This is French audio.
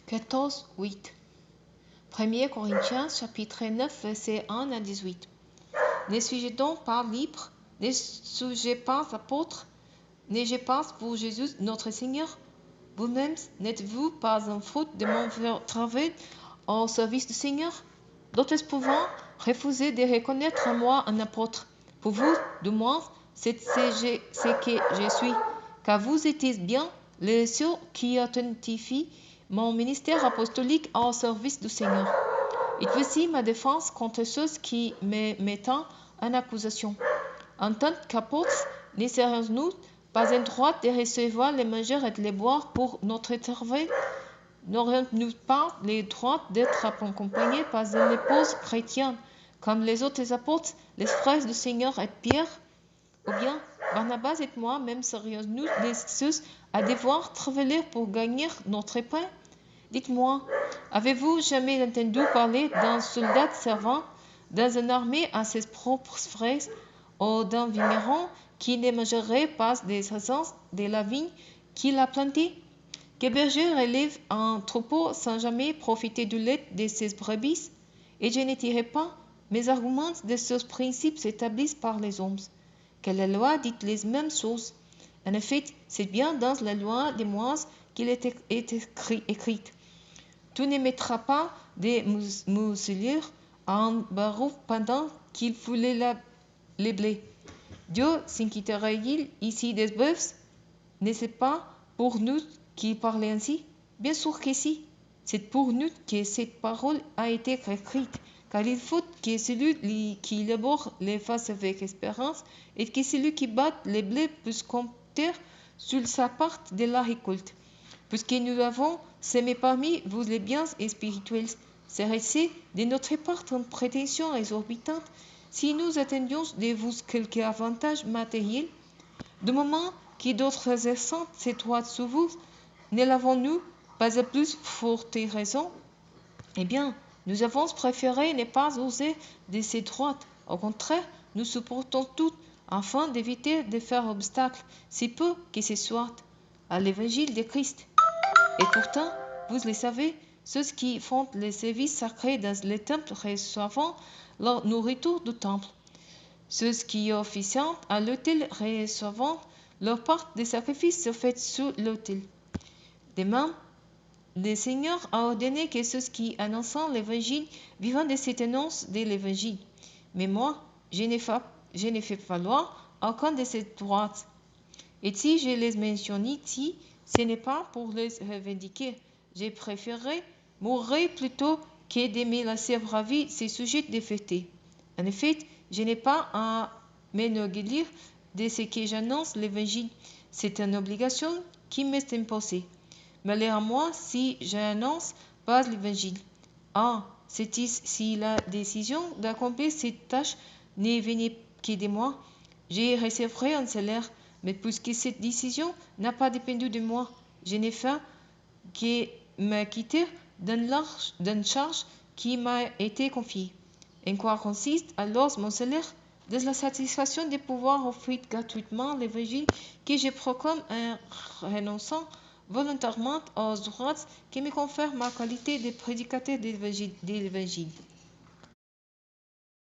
14, 8. 1 Corinthiens, chapitre 9, versets 1 à 18. Ne suis-je donc pas libre? Ne suis-je pas apôtre? N'ai-je pas pour Jésus notre Seigneur? Vous-même, n'êtes-vous pas en faute de mon travail au service du Seigneur? D'autres pouvant refuser de reconnaître en moi un apôtre. Pour vous, du moins, c'est ce que je suis, car vous êtes bien les seuls qui authentifient mon ministère apostolique au service du Seigneur. Et voici ma défense contre ceux qui me mettent en accusation. En tant qu'apôtres, ne serions-nous pas en droit de recevoir les manger et les boire pour notre travail? N'aurions-nous pas le droit d'être accompagnés par une épouse chrétienne, comme les autres apôtres, les frères du Seigneur et Pierre? Ou bien, Barnabas et moi-même serions-nous les seuls à devoir travailler pour gagner notre pain? Dites-moi, avez-vous jamais entendu parler d'un soldat servant dans une armée à ses propres frais, ou d'un vigneron qui ne mangerait pas des raisins de la vigne qu'il a plantée? Que berger relève un troupeau sans jamais profiter du lait de ses brebis? Et je ne dirai pas mes arguments de ce principe s'établissent par les hommes, que la loi dit les mêmes choses. En effet, c'est bien dans la loi de Moïse qu'il est écrit. Tu ne mettras pas des mousselures en barreau pendant qu'il foulait les blés. Dieu s'inquiéterait-il ici des bœufs? N'est-ce pas pour nous qui parle ainsi? Bien sûr que si. C'est pour nous que cette parole a été écrite, car il faut que celui qui labore les fasse avec espérance, et que celui qui bat les blés puisse compter sur sa part de la récolte. Puisque nous avons semé parmi vous les biens spirituels, serait-ce de notre part une prétention exorbitante si nous attendions de vous quelques avantages matériels? Du moment que d'autres exercent ces droits sur vous, ne l'avons-nous pas à plus forte raison? Eh bien, nous avons préféré ne pas user de ces droits. Au contraire, nous supportons tout afin d'éviter de faire obstacle, si peu que ce soit, à l'évangile de Christ. Et pourtant, vous le savez, ceux qui font les services sacrés dans les temples reçoivent leur nourriture du temple. Ceux qui officient à l'autel reçoivent leur part des sacrifices faits sur l'autel. De même, le Seigneur a ordonné que ceux qui annoncent l'évangile vivent de cette annonce de l'évangile. Mais moi, je ne fais valoir aucun de ces droits. Et si je les mentionne ici, ce n'est pas pour les revendiquer. J'ai préféré mourir plutôt que de me laisser braver ces sujets de fêter. En effet, je n'ai pas à m'enorgueillir de ce que j'annonce l'évangile. C'est une obligation qui m'est imposée. Malheur à moi si j'annonce pas l'évangile. Ah, c'est si la décision d'accomplir cette tâche ne venait que de moi, je recevrai un salaire. Mais puisque cette décision n'a pas dépendu de moi, je n'ai fait que m'acquitter d'une charge qui m'a été confiée. En quoi consiste alors mon salaire? De la satisfaction de pouvoir offrir gratuitement l'évangile que je proclame en renonçant volontairement aux droits qui me confèrent ma qualité de prédicateur de l'évangile.